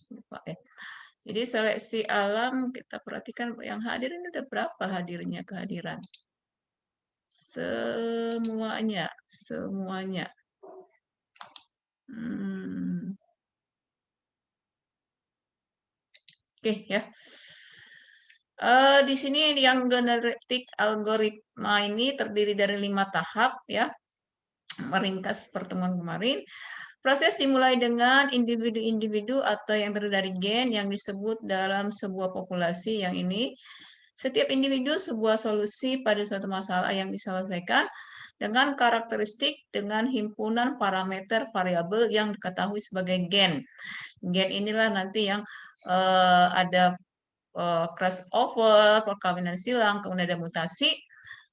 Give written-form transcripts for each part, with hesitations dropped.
Lupa ya. Jadi seleksi alam kita perhatikan yang hadir ini ada berapa hadirnya kehadiran? Semuanya, semuanya. Oke ya. Di sini yang genetik algoritma ini terdiri dari 5 tahap ya. Meringkas pertemuan kemarin. Proses dimulai dengan individu-individu atau yang terdiri dari gen yang disebut dalam sebuah populasi yang ini. Setiap individu sebuah solusi pada suatu masalah yang diselesaikan dengan karakteristik dengan himpunan parameter variabel yang diketahui sebagai gen. Gen inilah nanti yang ada crossover, perkawinan silang, kemudian ada mutasi,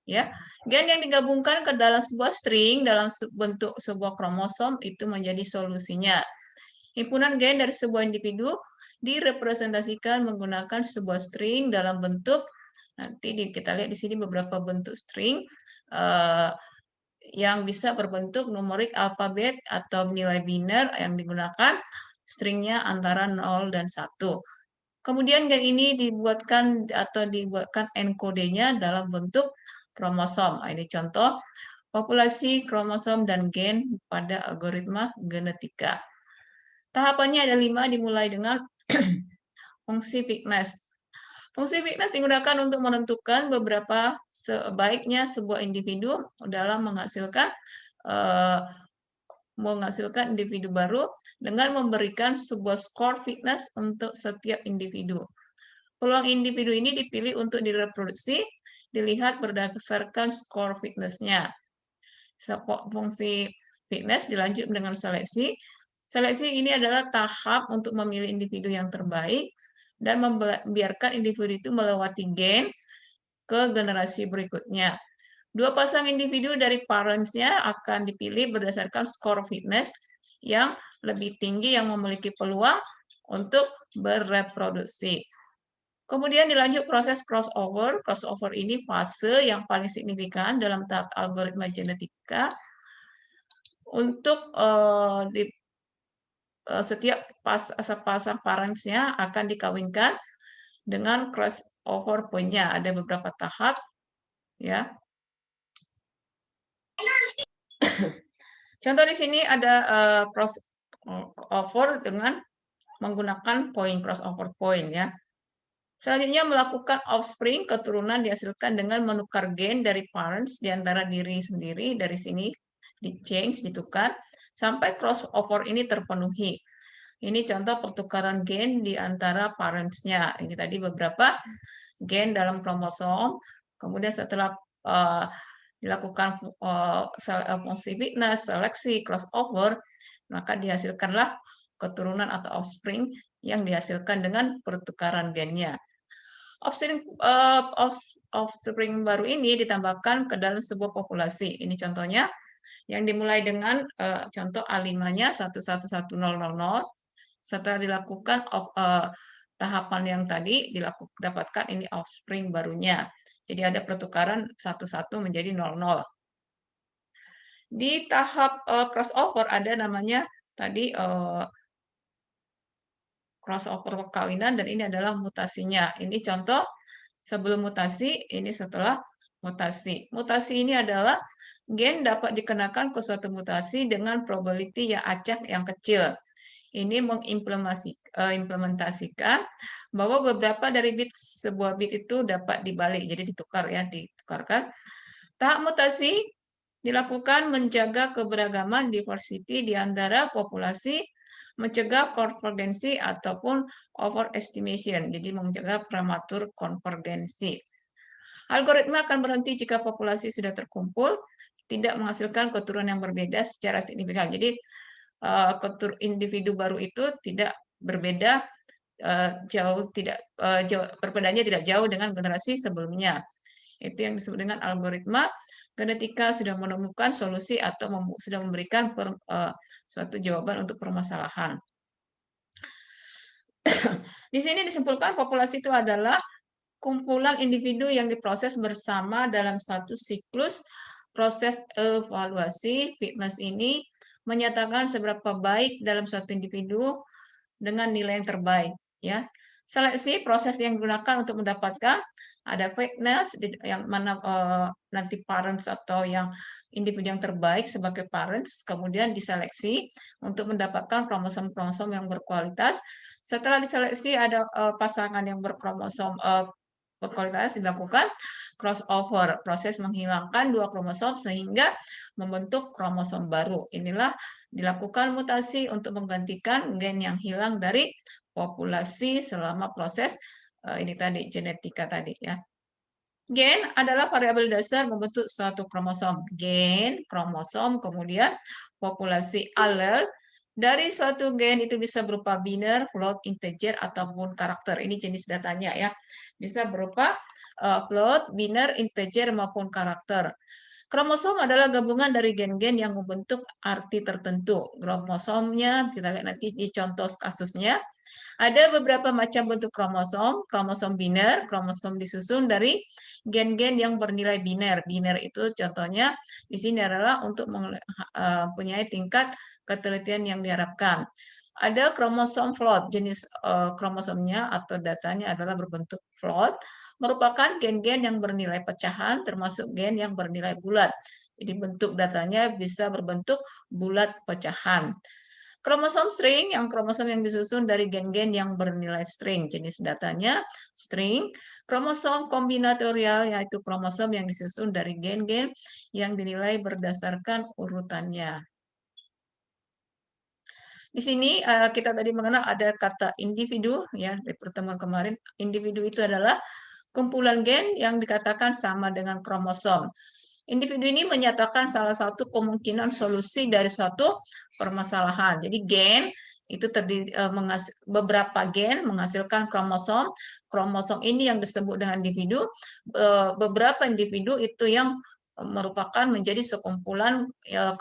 ya. Gen yang digabungkan ke dalam sebuah string dalam bentuk sebuah kromosom itu menjadi solusinya. Himpunan gen dari sebuah individu direpresentasikan menggunakan sebuah string dalam bentuk nanti kita lihat di sini beberapa bentuk string yang bisa berbentuk numerik alfabet atau nilai biner yang digunakan stringnya antara 0 dan 1. Kemudian gen ini dibuatkan enkode-nya dalam bentuk kromosom. Ini contoh populasi kromosom dan gen pada algoritma genetika. Tahapannya ada 5, dimulai dengan fungsi fitness. Fungsi fitness digunakan untuk menentukan beberapa sebaiknya sebuah individu dalam menghasilkan individu baru dengan memberikan sebuah skor fitness untuk setiap individu. Peluang individu ini dipilih untuk direproduksi, dilihat berdasarkan skor fitness-nya. Fungsi fitness dilanjut dengan seleksi. Seleksi ini adalah tahap untuk memilih individu yang terbaik dan membiarkan individu itu melewati gen ke generasi berikutnya. Dua pasang individu dari parents-nya akan dipilih berdasarkan skor fitness yang lebih tinggi yang memiliki peluang untuk bereproduksi. Kemudian dilanjut proses crossover. Crossover ini fase yang paling signifikan dalam tahap algoritma genetika untuk setiap pasang parents-nya akan dikawinkan dengan crossover point-nya. Ada beberapa tahap, ya. Contoh di sini ada crossover dengan menggunakan crossover point, ya. Selanjutnya melakukan offspring, keturunan dihasilkan dengan menukar gen dari parents di antara diri sendiri, dari sini di change, ditukar, sampai crossover ini terpenuhi. Ini contoh pertukaran gen di antara parents-nya. Ini tadi beberapa gen dalam kromosom, kemudian setelah dilakukan fungsi fitness, seleksi, crossover, maka dihasilkanlah keturunan atau offspring yang dihasilkan dengan pertukaran gennya. Offspring baru ini ditambahkan ke dalam sebuah populasi. Ini contohnya yang dimulai dengan contoh A5-nya 111000. Setelah dilakukan tahapan yang tadi dapatkan ini offspring barunya. Jadi ada pertukaran 11 menjadi 00. Di tahap crossover ada namanya tadi crossover perkawinan dan ini adalah mutasinya. Ini contoh sebelum mutasi, ini setelah mutasi. Mutasi ini adalah gen dapat dikenakan ke suatu mutasi dengan probability yang acak yang kecil. Ini mengimplementasikan bahwa beberapa dari bit sebuah bit itu dapat dibalik, jadi ditukar ya, ditukarkan. Tahap mutasi dilakukan menjaga keberagaman diversity di antara populasi, mencegah konvergensi ataupun overestimation, jadi mencegah prematur konvergensi. Algoritma akan berhenti jika populasi sudah terkumpul, tidak menghasilkan keturunan yang berbeda secara signifikan. Jadi individu baru itu tidak berbeda perbedaannya tidak jauh dengan generasi sebelumnya. Itu yang disebut dengan algoritma genetika sudah menemukan solusi atau sudah memberikan suatu jawaban untuk permasalahan. Di sini disimpulkan populasi itu adalah kumpulan individu yang diproses bersama dalam satu siklus proses evaluasi. Fitness ini menyatakan seberapa baik dalam satu individu dengan nilai yang terbaik, ya. Seleksi proses yang digunakan untuk mendapatkan ada fitness yang mana nanti parents atau yang individu yang terbaik sebagai parents, kemudian diseleksi untuk mendapatkan kromosom-kromosom yang berkualitas. Setelah diseleksi ada pasangan yang berkromosom berkualitas, dilakukan crossover, proses menghilangkan dua kromosom sehingga membentuk kromosom baru. Inilah dilakukan mutasi untuk menggantikan gen yang hilang dari populasi selama proses ini tadi genetika tadi ya. Gen adalah variabel dasar membentuk suatu kromosom. Gen, kromosom, kemudian populasi alel. Dari suatu gen itu bisa berupa biner, float, integer, ataupun karakter. Ini jenis datanya ya. Bisa berupa float, biner, integer, maupun karakter. Kromosom adalah gabungan dari gen-gen yang membentuk arti tertentu. Kromosomnya, kita lihat nanti di contoh kasusnya. Ada beberapa macam bentuk kromosom, kromosom biner, kromosom disusun dari gen-gen yang bernilai biner. Biner itu contohnya di sini adalah untuk mempunyai tingkat ketelitian yang diharapkan. Ada kromosom float, jenis kromosomnya atau datanya adalah berbentuk float, merupakan gen-gen yang bernilai pecahan, termasuk gen yang bernilai bulat. Jadi bentuk datanya bisa berbentuk bulat pecahan. Kromosom string, yang kromosom yang disusun dari gen-gen yang bernilai string, jenis datanya string. Kromosom kombinatorial, yaitu kromosom yang disusun dari gen-gen yang dinilai berdasarkan urutannya. Di sini kita tadi mengenal ada kata individu, ya di pertemuan kemarin. Individu itu adalah kumpulan gen yang dikatakan sama dengan kromosom. Individu ini menyatakan salah satu kemungkinan solusi dari suatu permasalahan. Jadi gen itu terdiri beberapa gen menghasilkan kromosom. Kromosom ini yang disebut dengan individu. Beberapa individu itu yang merupakan menjadi sekumpulan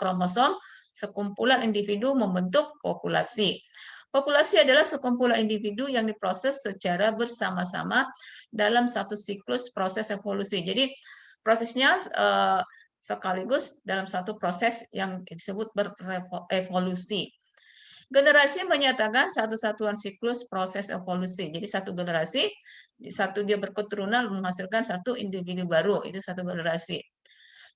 kromosom, sekumpulan individu membentuk populasi. Populasi adalah sekumpulan individu yang diproses secara bersama-sama dalam satu siklus proses evolusi. Jadi prosesnya sekaligus dalam satu proses yang disebut berevolusi. Generasi menyatakan satu satuan siklus proses evolusi. Jadi satu generasi, satu dia berketurunan menghasilkan satu individu baru, itu satu generasi.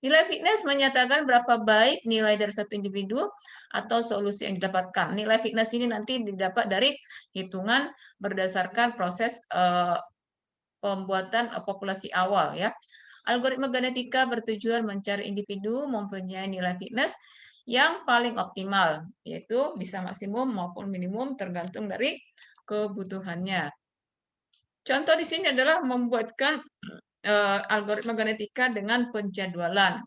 Nilai fitness menyatakan berapa baik nilai dari satu individu atau solusi yang didapatkan. Nilai fitness ini nanti didapat dari hitungan berdasarkan proses pembuatan populasi awal ya. Algoritma genetika bertujuan mencari individu mempunyai nilai fitness yang paling optimal, yaitu bisa maksimum maupun minimum tergantung dari kebutuhannya. Contoh di sini adalah membuatkan algoritma genetika dengan penjadwalan.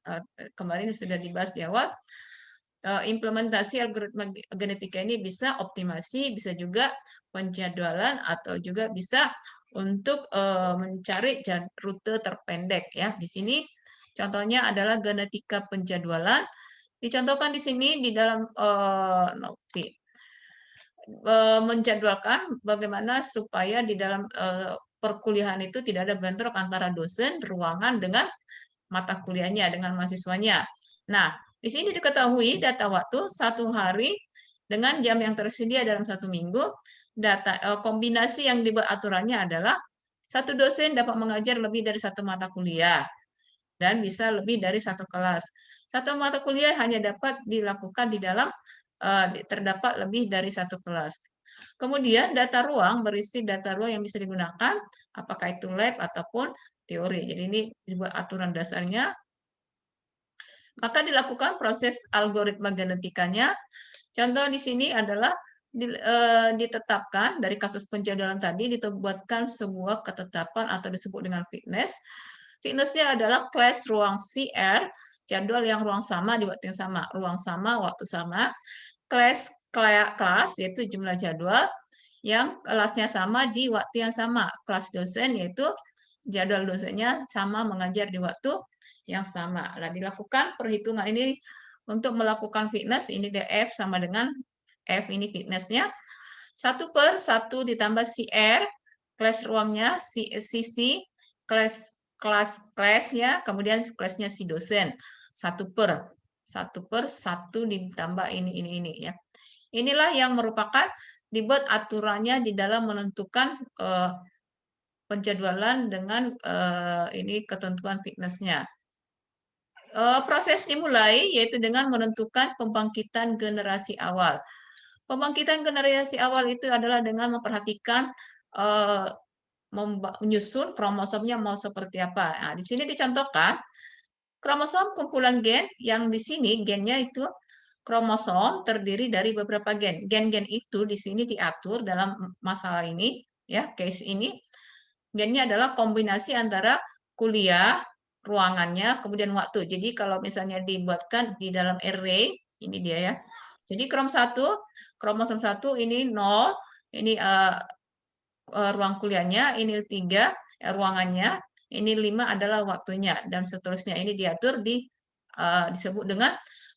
Kemarin sudah dibahas di awal. Implementasi algoritma genetika ini bisa optimasi, bisa juga penjadwalan, atau juga bisa untuk mencari rute terpendek ya. Di sini contohnya adalah genetika penjadwalan. Dicontohkan di sini di dalam menjadwalkan bagaimana supaya di dalam perkuliahan itu tidak ada bentrok antara dosen, ruangan dengan mata kuliahnya, dengan mahasiswanya. Nah, di sini diketahui data waktu satu hari dengan jam yang tersedia dalam satu minggu. Data kombinasi yang dibuat aturannya adalah satu dosen dapat mengajar lebih dari satu mata kuliah dan bisa lebih dari satu kelas. Satu mata kuliah hanya dapat dilakukan di dalam terdapat lebih dari satu kelas. Kemudian data ruang berisi data ruang yang bisa digunakan, apakah itu lab ataupun teori. Jadi ini dibuat aturan dasarnya. Maka dilakukan proses algoritma genetikanya. Contoh di sini adalah ditetapkan dari kasus penjadwalan tadi, dibuatkan sebuah ketetapan atau disebut dengan fitness. Fitnessnya adalah kelas ruang CR, jadwal yang ruang sama di waktu yang sama, ruang sama, waktu sama. Kelas yaitu jumlah jadwal yang kelasnya sama di waktu yang sama. Kelas dosen yaitu jadwal dosennya sama mengajar di waktu yang sama. Nah, dilakukan perhitungan ini untuk melakukan fitness, ini DF sama dengan F ini fitnessnya. 1/1 ditambah CR, kelas ruangnya, CC, kelasnya, kemudian kelasnya si dosen. 1/1 ditambah ini ya. Inilah yang merupakan dibuat aturannya di dalam menentukan penjadwalan dengan ini ketentuan fitnessnya. Proses dimulai yaitu dengan menentukan pembangkitan generasi awal. Pembangkitan generasi awal itu adalah dengan memperhatikan menyusun kromosomnya mau seperti apa. Nah, di sini dicontohkan kromosom kumpulan gen yang di sini gennya itu kromosom terdiri dari beberapa gen. Gen-gen itu di sini diatur dalam masalah ini, ya, case ini. Gennya adalah kombinasi antara kuliah, ruangannya, kemudian waktu. Jadi kalau misalnya dibuatkan di dalam array, ini dia ya. Jadi kromosom 1 ini 0, ini ruang kuliahnya, ini 3 ruangannya, ini 5 adalah waktunya, dan seterusnya. Ini diatur disebut dengan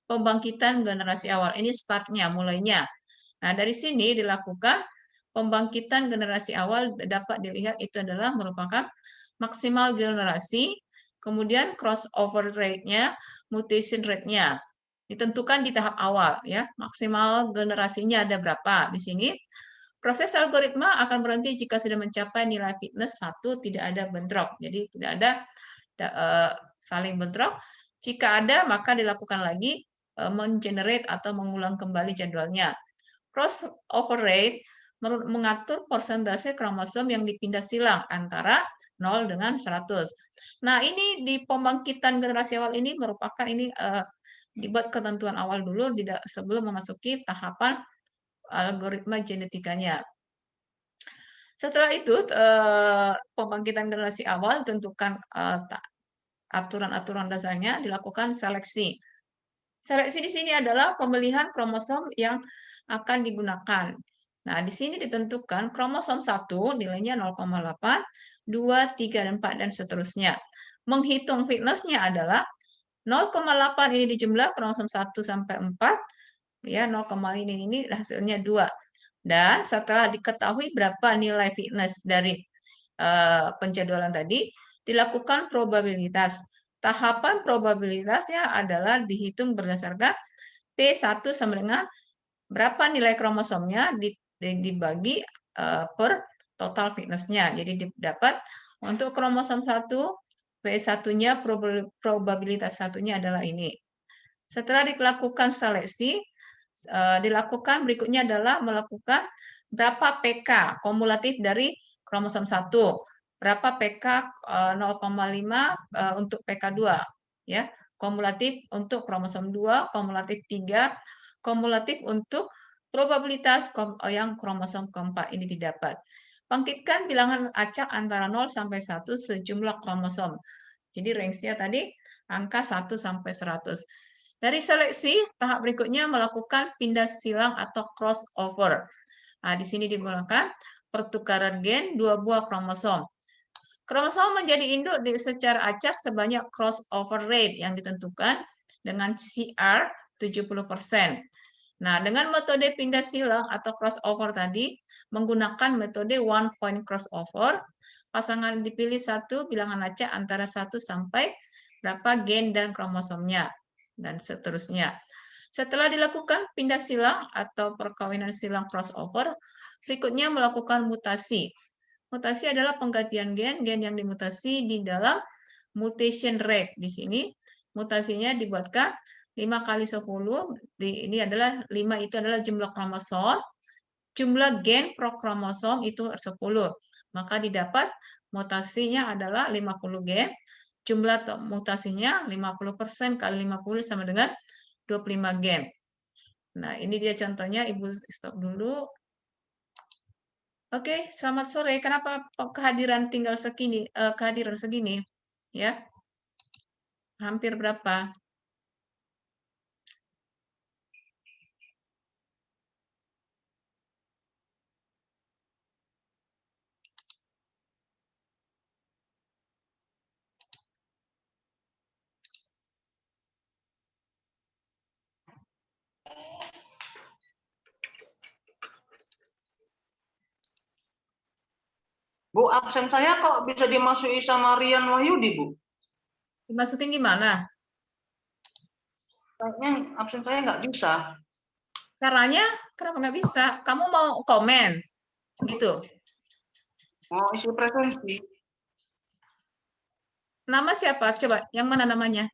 pembangkitan generasi awal. Ini startnya, mulainya. Nah, dari sini dilakukan pembangkitan generasi awal dapat dilihat itu adalah merupakan maksimal generasi, kemudian crossover rate-nya, mutation rate-nya. Ditentukan di tahap awal ya, maksimal generasinya ada berapa di sini. Proses algoritma akan berhenti jika sudah mencapai nilai fitness 1, tidak ada bentrok. Jadi tidak ada saling bentrok. Jika ada, maka dilakukan lagi mengenerate atau mengulang kembali jadwalnya. Crossover rate mengatur persentase kromosom yang dipindah silang antara 0 dengan 100. Nah, ini di pembangkitan generasi awal ini merupakan ini dibuat ketentuan awal dulu sebelum memasuki tahapan algoritma genetikanya. Setelah itu, pembangkitan generasi awal tentukan aturan-aturan dasarnya, dilakukan seleksi. Seleksi di sini adalah pemilihan kromosom yang akan digunakan. Nah, di sini ditentukan kromosom 1 nilainya 0,8, 2, 3, dan 4, dan seterusnya. Menghitung fitness-nya adalah 0,8 ini dijumlah kromosom 1 sampai 4, ya 0, ini hasilnya 2. Dan setelah diketahui berapa nilai fitness dari penjadwalan tadi, dilakukan probabilitas. Tahapan probabilitasnya adalah dihitung berdasarkan P1 sama dengan berapa nilai kromosomnya dibagi per total fitness-nya. Jadi dapat untuk kromosom 1, P1-nya probabilitas satunya adalah ini. Setelah dilakukan seleksi, dilakukan berikutnya adalah melakukan berapa PK kumulatif dari kromosom 1, berapa PK 0,5 untuk PK2, ya, kumulatif untuk kromosom 2, kumulatif 3, kumulatif untuk probabilitas yang kromosom keempat ini didapat. Bangkitkan bilangan acak antara 0 sampai 1 sejumlah kromosom. Jadi range-nya tadi angka 1 sampai 100. Dari seleksi, tahap berikutnya melakukan pindah silang atau crossover. Nah, di sini digunakan pertukaran gen 2 buah kromosom. Kromosom menjadi induk secara acak sebanyak crossover rate yang ditentukan dengan CR 70%. Nah, dengan metode pindah silang atau crossover tadi, menggunakan metode one point crossover, pasangan dipilih satu bilangan acak antara 1 sampai berapa gen dan kromosomnya, dan seterusnya. Setelah dilakukan pindah silang atau perkawinan silang crossover, berikutnya melakukan mutasi. Mutasi adalah penggantian gen yang dimutasi di dalam mutation rate. Di sini mutasinya dibuatkan 5 kali 10, ini adalah 5 itu adalah jumlah kromosom, jumlah gen per kromosom itu 10. Maka didapat mutasinya adalah 50 gen, jumlah mutasinya 50% kali 50 sama dengan 25 gen. Nah, ini dia contohnya, Ibu stop dulu. Oke, selamat sore. Kenapa kehadiran tinggal segini? Kehadiran segini, ya? Hampir berapa? Bu, absen saya kok bisa dimasuki sama Rian Wahyudi, Bu? Dimasukin gimana? Kayaknya absen saya nggak bisa. Caranya kenapa nggak bisa? Kamu mau komen gitu. Mau isi frekuensi. Nama siapa? Coba, yang mana namanya?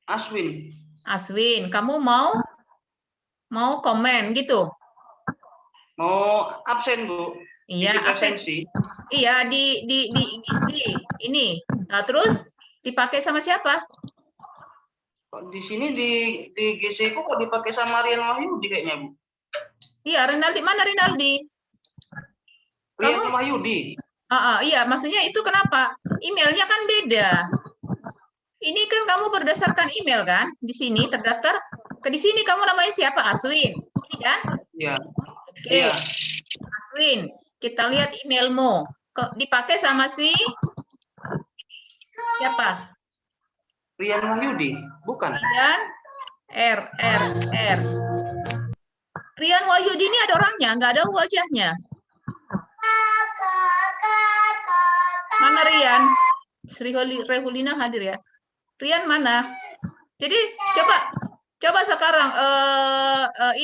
Aswin. Aswin. Kamu mau komen gitu? Mau absen, Bu. Iya, Isi absen. presensi. Iya, diisi ini. Nah, terus dipakai sama siapa? Kok di sini di GC ku kok dipakai sama Rian Wahyudi kayaknya, Bu. Iya, Rinaldi. Mana Rinaldi? Rian Kamu? Wahyudi. Iya, maksudnya itu kenapa? Emailnya kan beda. Ini kan kamu berdasarkan email kan? Di sini terdaftar. Di sini kamu namanya siapa? Aswin. Ini kan? Iya. Oke, Iya. Aswin. Kita lihat emailmu. Dipakai sama si siapa? Rian Wahyudi, bukan? Rian R. Rian Wahyudi ini ada orangnya, nggak ada wajahnya. Mana Rian? Sri Rehulina hadir ya. Rian mana? Jadi coba sekarang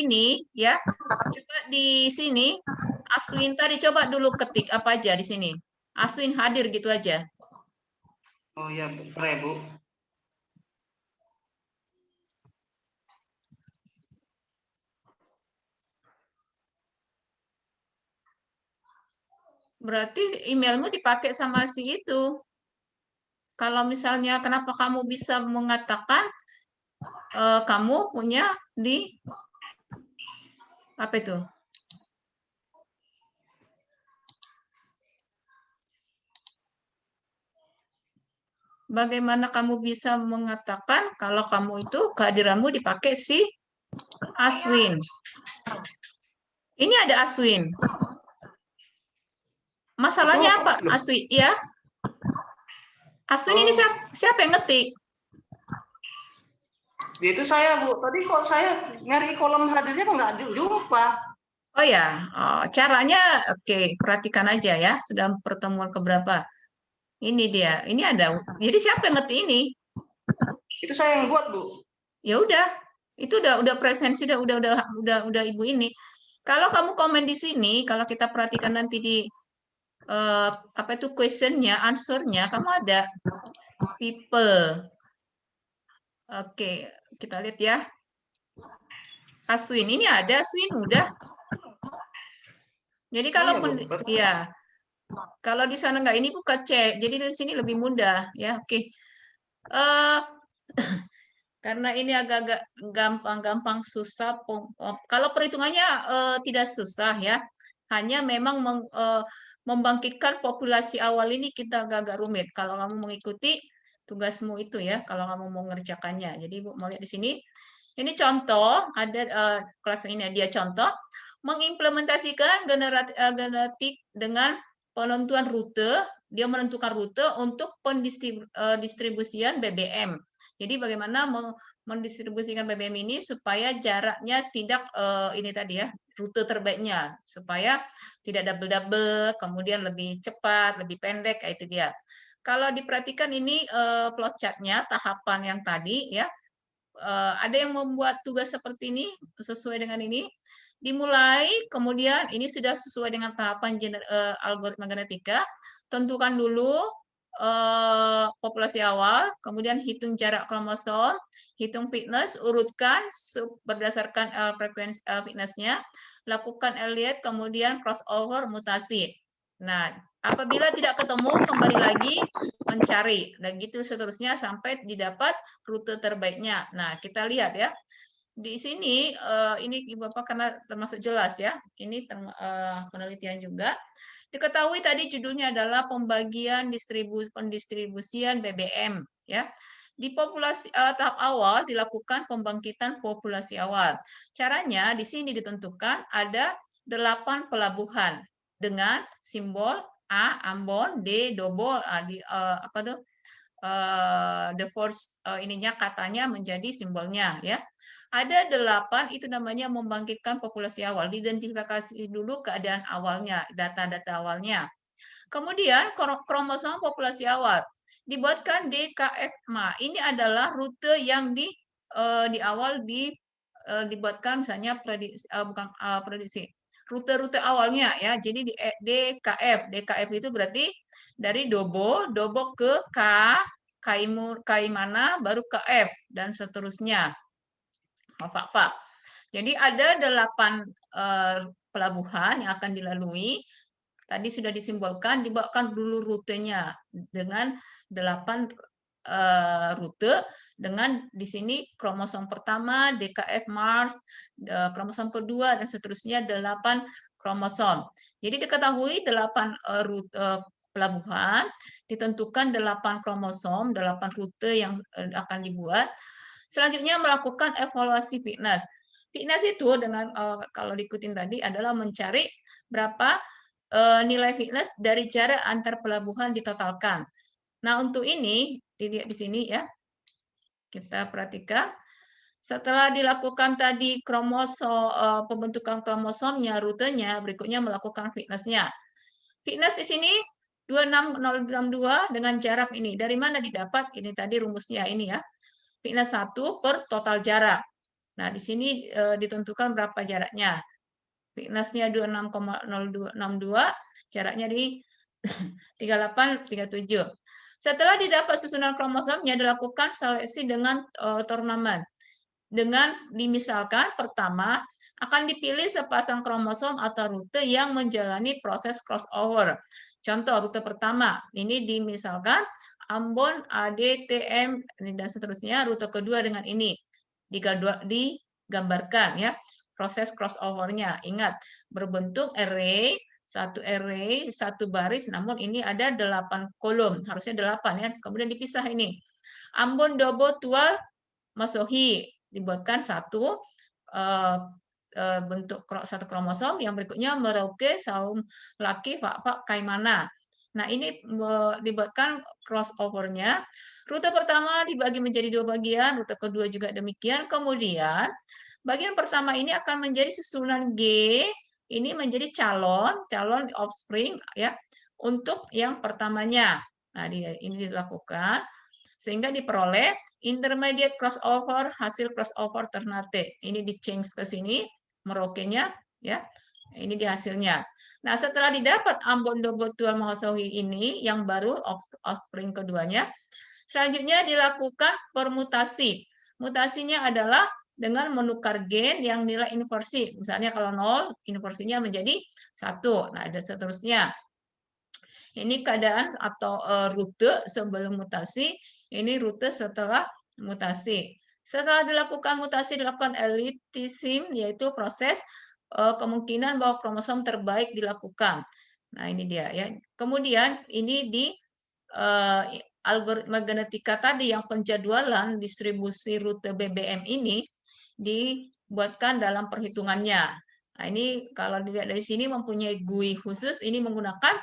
ini ya. Coba di sini Aswin tadi coba dulu ketik apa aja di sini. Aswin hadir gitu aja. Oh iya, Bu. Berarti emailmu dipakai sama si itu. Kalau misalnya kenapa kamu bisa mengatakan kamu punya di apa itu? Bagaimana kamu bisa mengatakan kalau kamu itu kehadiranmu dipakai si Aswin? Ini ada Aswin. Masalahnya Itu apa, loh. Aswin? Ya, Aswin ini Oh, siapa yang ngetik? itu saya, Bu. Tadi kok saya nyari kolom hadirnya kok nggak jumpa. Oh ya, caranya oke, perhatikan aja ya. Sudah pertemuan keberapa? Ini dia. Ini ada. Jadi siapa yang ngetik ini? Itu saya yang buat, Bu. Ya udah, itu udah presensi udah ibu ini. Kalau kamu komen di sini, kalau kita perhatikan nanti di apa itu questionnya, answernya, kamu ada people. Oke, kita lihat ya. Aswin ini ada Aswin udah. Jadi Oh iya, Bu. kalaupun ya kalau di sana nggak ini buka cek. Jadi dari sini lebih mudah ya. Oke. Eh karena ini agak-agak gampang-gampang susah. Kalau perhitungannya tidak susah ya. Hanya memang membangkitkan populasi awal ini kita agak-agak rumit. Kalau kamu mengikuti tugasmu itu ya, kalau kamu mau mengerjakannya. Jadi Ibu mau lihat di sini. Ini contoh, ada kelas ini dia contoh mengimplementasikan genetik dengan penentuan rute. Dia menentukan rute untuk pendistribusian BBM. Jadi bagaimana mendistribusikan BBM ini supaya jaraknya tidak ini tadi ya, rute terbaiknya supaya tidak double-double, kemudian lebih cepat, lebih pendek, itu dia. Kalau diperhatikan ini flowchart-nya, tahapan yang tadi ya, ada yang membuat tugas seperti ini sesuai dengan ini. Dimulai, kemudian ini sudah sesuai dengan tahapan algoritma genetika. Tentukan dulu populasi awal, kemudian hitung jarak kromosom, hitung fitness, urutkan berdasarkan frekuensi fitnessnya, lakukan Elliott, kemudian crossover mutasi. Nah, apabila tidak ketemu, kembali lagi mencari, dan gitu seterusnya sampai didapat rute terbaiknya. Nah, kita lihat ya. Di sini ini Ibu Bapak karena termasuk jelas ya. Ini penelitian juga. Diketahui tadi judulnya adalah pembagian pendistribusian BBM ya. Di populasi tahap awal dilakukan pembangkitan populasi awal. Caranya di sini ditentukan ada 8 pelabuhan dengan simbol A Ambon, D Dobol, apa tuh the force ininya katanya menjadi simbolnya ya. Ada 8 itu namanya membangkitkan populasi awal. Diidentifikasi dulu keadaan awalnya, data-data awalnya. Kemudian kromosom populasi awal dibuatkan DKF. Nah, ini adalah rute yang di awal dibuatkan misalnya prediksi rute-rute awalnya ya. Jadi di DKF itu berarti dari Dobo ke Kaimana, baru ke F dan seterusnya. Pak. Jadi ada 8 pelabuhan yang akan dilalui. Tadi sudah disimbolkan, dibawakan dulu rutenya dengan 8 rute dengan di sini kromosom pertama DKF Mars, kromosom kedua dan seterusnya 8 kromosom. Jadi diketahui 8 pelabuhan, ditentukan 8 kromosom, 8 rute yang akan dibuat. Selanjutnya melakukan evaluasi fitness. Fitness itu dengan kalau diikutin tadi adalah mencari berapa nilai fitness dari jarak antar pelabuhan ditotalkan. Nah, untuk ini dilihat di sini ya. Kita perhatikan setelah dilakukan tadi pembentukan kromosomnya, rutenya, berikutnya melakukan fitness-nya. Fitness di sini 26062 dengan jarak ini. Dari mana didapat? Ini tadi rumusnya ini ya. Fitness 1 per total jarak. Nah, di sini ditentukan berapa jaraknya. Fitness-nya 26,0262, jaraknya di 3837. Setelah didapat susunan kromosomnya, dilakukan seleksi dengan turnamen. Dengan dimisalkan, pertama, akan dipilih sepasang kromosom atau rute yang menjalani proses crossover. Contoh, rute pertama, ini dimisalkan Ambon, ADTM, dan seterusnya. Rute kedua dengan ini digambarkan ya proses crossover-nya. Ingat, berbentuk array, satu baris, namun ini ada 8 kolom, harusnya 8 ya. Kemudian dipisah ini. Ambon, Dobo, Tual, Masohi dibuatkan satu bentuk satu kromosom, yang berikutnya Merauke, Saum, Laki, Pak, Kaimana. Nah, ini dibuatkan crossover-nya. Rute pertama dibagi menjadi 2 bagian, rute kedua juga demikian. Kemudian, bagian pertama ini akan menjadi susunan G, ini menjadi calon offspring ya untuk yang pertamanya. Nah, ini dilakukan sehingga diperoleh intermediate crossover, hasil crossover ternate. Ini di change ke sini, Merauke-nya ya. Ini di hasilnya. Nah, setelah didapat Ambon, Dobo, Tual, Mahasawi ini yang baru offspring keduanya, selanjutnya dilakukan permutasi. Mutasinya adalah dengan menukar gen yang nilai inversi. Misalnya kalau 0, inversinya menjadi 1. Nah, ada seterusnya. Ini keadaan atau rute sebelum mutasi, ini rute setelah mutasi. Setelah dilakukan mutasi, dilakukan elitism, yaitu proses kemungkinan bahwa kromosom terbaik dilakukan. Nah, ini dia ya. Kemudian ini di algoritma genetika tadi yang penjadwalan distribusi rute BBM ini dibuatkan dalam perhitungannya. Nah, ini kalau dilihat dari sini mempunyai GUI khusus, ini menggunakan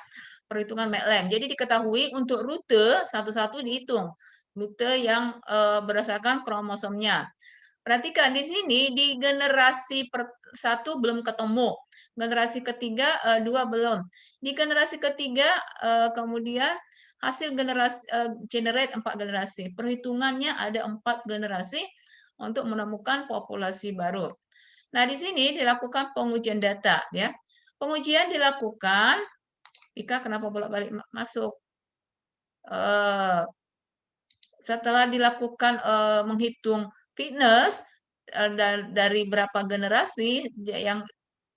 perhitungan MATLAB. Jadi diketahui untuk rute satu-satu dihitung. Rute yang berdasarkan kromosomnya. Perhatikan di sini di generasi satu belum ketemu, generasi ketiga 2 belum. Di generasi ketiga kemudian hasil generasi generate 4 generasi. Perhitungannya ada 4 generasi untuk menemukan populasi baru. Nah, di sini dilakukan pengujian data ya. Pengujian dilakukan, Ika kenapa bolak-balik masuk? Setelah dilakukan menghitung fitness dari berapa generasi yang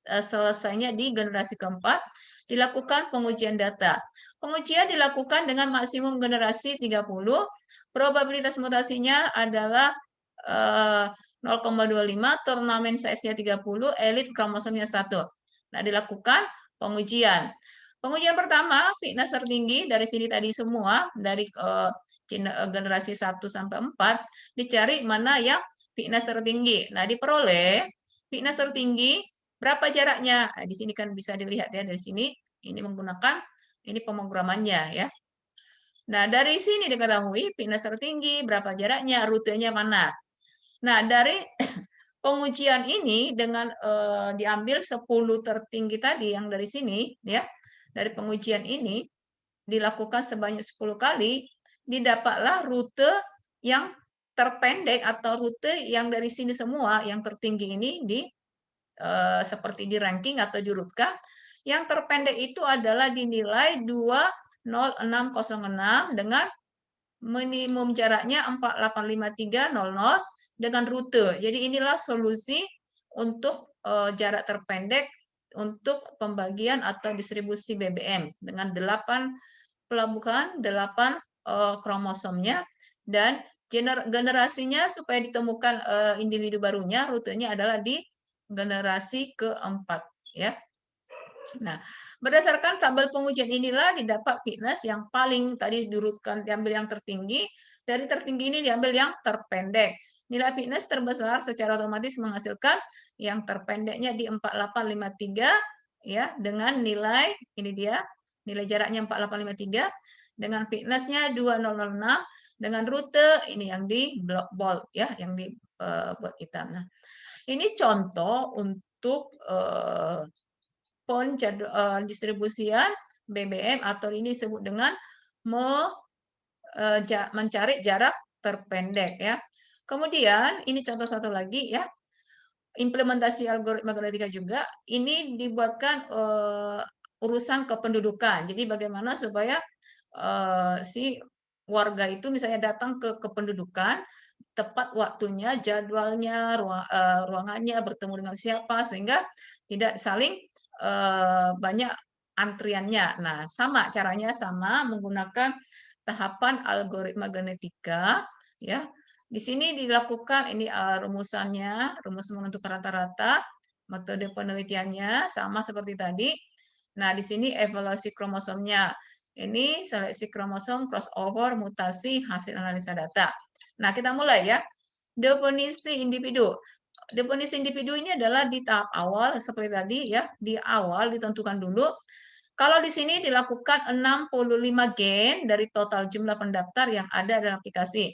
selesainya di generasi keempat, dilakukan pengujian data. Pengujian dilakukan dengan maksimum generasi 30, probabilitas mutasinya adalah 0,25, turnamen size-nya 30, elit kromosomnya 1. Nah, dilakukan pengujian. Pengujian pertama, fitness tertinggi, dari sini tadi semua, dari generasi 1 sampai 4, dicari mana yang fitness tertinggi. Nah, diperoleh fitness tertinggi, berapa jaraknya? Nah, di sini kan bisa dilihat ya, dari sini, ini menggunakan, ini pemrogramannya ya. Nah, dari sini diketahui fitness tertinggi, berapa jaraknya, rutenya mana. Nah, dari pengujian ini dengan diambil 10 tertinggi tadi yang dari sini ya. Dari pengujian ini dilakukan sebanyak 10 kali, didapatlah rute yang terpendek atau rute yang dari sini semua, yang tertinggi ini seperti di ranking atau diurutkan, yang terpendek itu adalah dinilai 20606 dengan minimum jaraknya 485300 dengan rute. Jadi inilah solusi untuk jarak terpendek untuk pembagian atau distribusi BBM dengan 8 pelabuhan, 8 kromosomnya, dan generasinya supaya ditemukan individu barunya, rutenya adalah di generasi keempat, ya. Nah, berdasarkan tabel pengujian inilah didapat fitness yang paling tadi diurutkan, diambil yang tertinggi, dari tertinggi ini diambil yang terpendek. Nilai fitness terbesar secara otomatis menghasilkan yang terpendeknya di 4853 ya, dengan nilai ini dia, nilai jaraknya 4853 dengan fitnessnya 2006 dengan rute ini yang di block bold ya, yang di buat kita. Nah, ini contoh untuk distribusian BBM atau ini disebut dengan mencari jarak terpendek ya. Kemudian ini contoh satu lagi ya, implementasi algoritma genetika juga. Ini dibuatkan urusan kependudukan. Jadi bagaimana supaya si warga itu misalnya datang ke kependudukan tepat waktunya, jadwalnya, ruangannya, bertemu dengan siapa sehingga tidak saling banyak antriannya. Nah, sama caranya sama menggunakan tahapan algoritma genetika ya. Di sini dilakukan ini rumusannya, rumus menentukan rata-rata, metode penelitiannya sama seperti tadi. Nah, di sini evaluasi kromosomnya. Ini seleksi kromosom, crossover, mutasi, hasil analisa data. Nah, kita mulai ya. Definisi individu. Definisi individu ini adalah di tahap awal seperti tadi ya, di awal ditentukan dulu. Kalau di sini dilakukan 65 gen dari total jumlah pendaftar yang ada dalam aplikasi.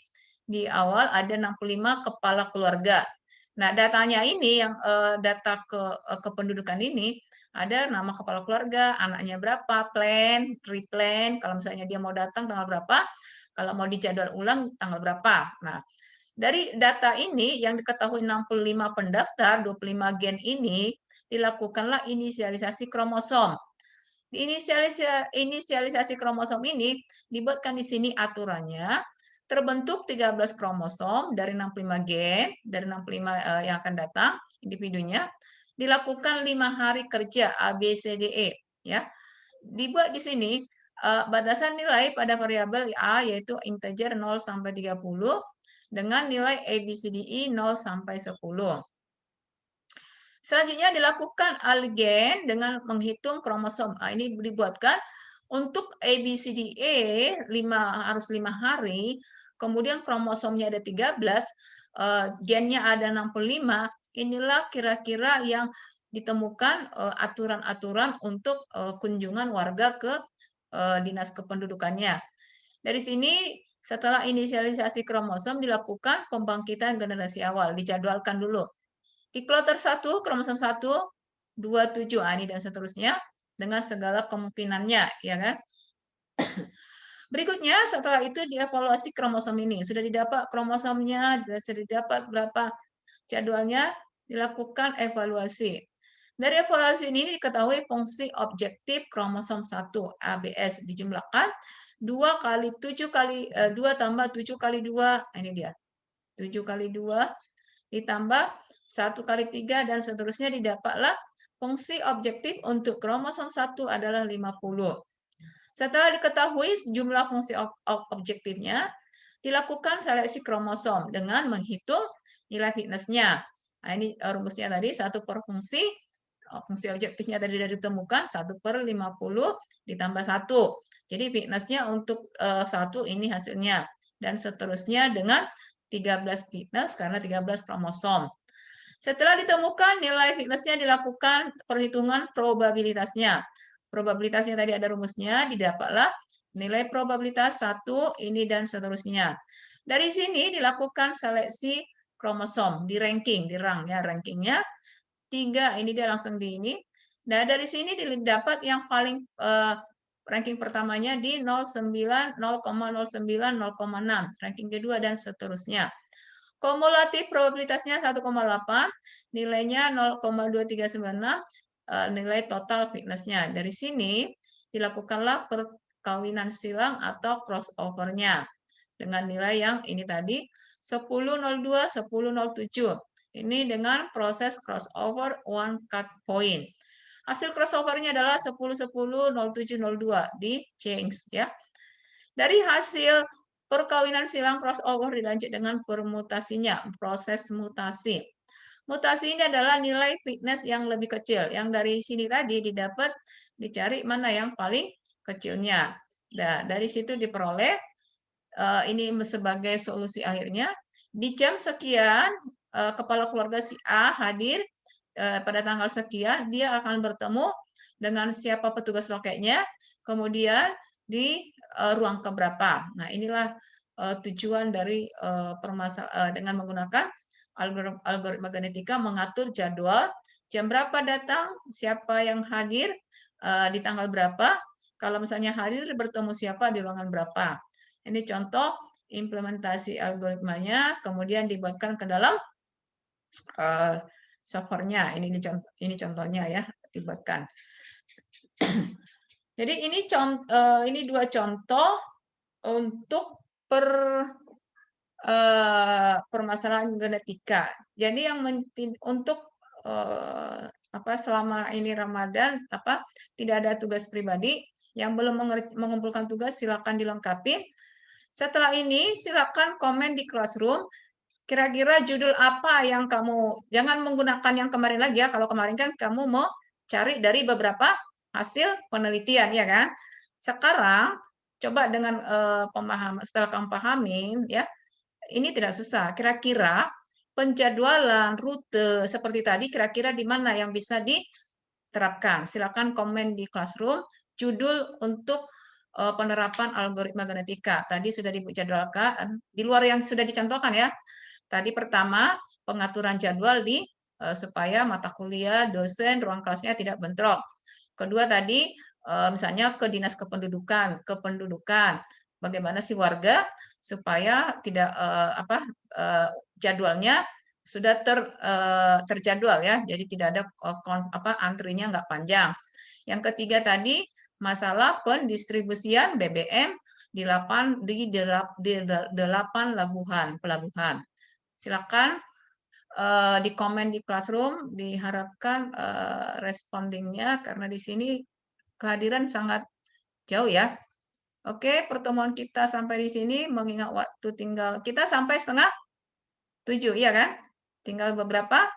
Di awal ada 65 kepala keluarga. Nah, datanya ini yang data kependudukan ini ada nama kepala keluarga, anaknya berapa, plan, replan, kalau misalnya dia mau datang tanggal berapa, kalau mau dijadwal ulang tanggal berapa. Nah, dari data ini yang diketahui 65 pendaftar, 25 gen ini, dilakukanlah inisialisasi kromosom. Inisialisasi kromosom ini dibuatkan di sini aturannya, terbentuk 13 kromosom dari 65 gen, dari 65 yang akan datang, individunya, dilakukan 5 hari kerja ABCDE. Ya. Dibuat di sini batasan nilai pada variabel A yaitu integer 0 sampai 30 dengan nilai ABCDE 0 sampai 10. Selanjutnya dilakukan algen dengan menghitung kromosom. Nah, ini dibuatkan untuk ABCDE harus 5 hari, kemudian kromosomnya ada 13, gennya ada 65, inilah kira-kira yang ditemukan aturan-aturan untuk kunjungan warga ke dinas kependudukannya. Dari sini setelah inisialisasi kromosom dilakukan pembangkitan generasi awal, dijadwalkan dulu. Di kloter 1, kromosom 1, 27, ini dan seterusnya dengan segala kemungkinannya, ya kan? Berikutnya, setelah itu dievaluasi kromosom ini. Sudah didapat kromosomnya, sudah didapat berapa jadwalnya, dilakukan evaluasi. Dari evaluasi ini diketahui fungsi objektif kromosom 1 ABS dijumlahkan 2 kali 7 kali 2 tambah 7 kali 2, ini dia. 7 kali 2 ditambah 1 kali 3 dan seterusnya, didapatlah fungsi objektif untuk kromosom 1 adalah 50. Setelah diketahui jumlah fungsi objektifnya, dilakukan seleksi kromosom dengan menghitung nilai fitnessnya. Nah, ini rumusnya tadi 1 per fungsi objektifnya tadi sudah ditemukan 1 per 50 ditambah 1. Jadi fitnessnya untuk 1 ini hasilnya. Dan seterusnya dengan 13 fitness karena 13 kromosom. Setelah ditemukan nilai fitnessnya dilakukan perhitungan probabilitasnya. Probabilitasnya tadi ada rumusnya, didapatlah nilai probabilitas 1 ini dan seterusnya. Dari sini dilakukan seleksi kromosom, di ranking, di rang ya, rankingnya 3, ini dia langsung di ini. Nah, dari sini didapat yang paling ranking pertamanya di 0,09, 0,09, 0,6, ranking kedua dan seterusnya. Kumulatif probabilitasnya 1,8, nilainya 0,2396, nilai total fitness-nya. Dari sini dilakukanlah perkawinan silang atau crossover-nya dengan nilai yang ini tadi 10,02, 10,07. Ini dengan proses crossover one cut point. Hasil crossover-nya adalah 10,10, 07, 02 di change ya. Dari hasil perkawinan silang crossover dilanjut dengan permutasinya, proses mutasi. Mutasi ini adalah nilai fitness yang lebih kecil. Yang dari sini tadi didapat, dicari mana yang paling kecilnya. Nah, dari situ diperoleh, ini sebagai solusi akhirnya. Di jam sekian, kepala keluarga si A hadir pada tanggal sekian, dia akan bertemu dengan siapa petugas loketnya, kemudian di ruang keberapa. Nah, inilah tujuan dari dengan menggunakan algoritma genetika mengatur jadwal, jam berapa datang, siapa yang hadir di tanggal berapa, kalau misalnya hadir bertemu siapa di ruangan berapa. Ini contoh implementasi algoritmanya, kemudian dibuatkan ke dalam software-nya. Ini contohnya ya, dibuatkan. Jadi ini dua contoh untuk permasalahan genetika. Jadi yang untuk selama ini Ramadan tidak ada tugas pribadi, yang belum mengumpulkan tugas silakan dilengkapi. Setelah ini silakan komen di Classroom. Kira-kira judul apa yang kamu, jangan menggunakan yang kemarin lagi ya. Kalau kemarin kan kamu mau cari dari beberapa hasil penelitian ya kan. Sekarang coba dengan pemahaman, setelah kamu pahamin ya, ini tidak susah. Kira-kira penjadwalan rute seperti tadi, kira-kira di mana yang bisa diterapkan. Silakan komen di Classroom judul untuk penerapan algoritma genetika. Tadi sudah dijadwalkan, di luar yang sudah dicontohkan ya. Tadi pertama, pengaturan jadwal supaya mata kuliah, dosen, ruang kelasnya tidak bentrok. Kedua tadi, misalnya ke dinas kependudukan, bagaimana sih warga supaya tidak jadwalnya sudah terjadwal ya, jadi tidak ada antrinya nggak panjang. Yang ketiga tadi, masalah pendistribusian BBM di 8 pelabuhan. Silakan di komen di Classroom, diharapkan respondingnya karena di sini kehadiran sangat jauh ya. Oke, pertemuan kita sampai di sini, mengingat waktu tinggal kita sampai 6:30 ya kan? Tinggal beberapa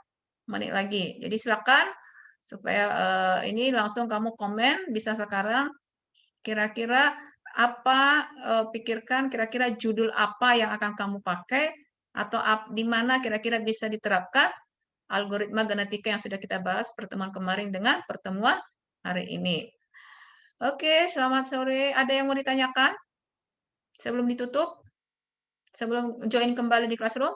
menit lagi. Jadi silakan supaya ini langsung kamu komen bisa sekarang. Kira-kira apa pikirkan kira-kira judul apa yang akan kamu pakai atau di mana kira-kira bisa diterapkan algoritma genetika yang sudah kita bahas pertemuan kemarin dengan pertemuan hari ini. Oke, selamat sore. Ada yang mau ditanyakan sebelum ditutup? Sebelum join kembali di Classroom?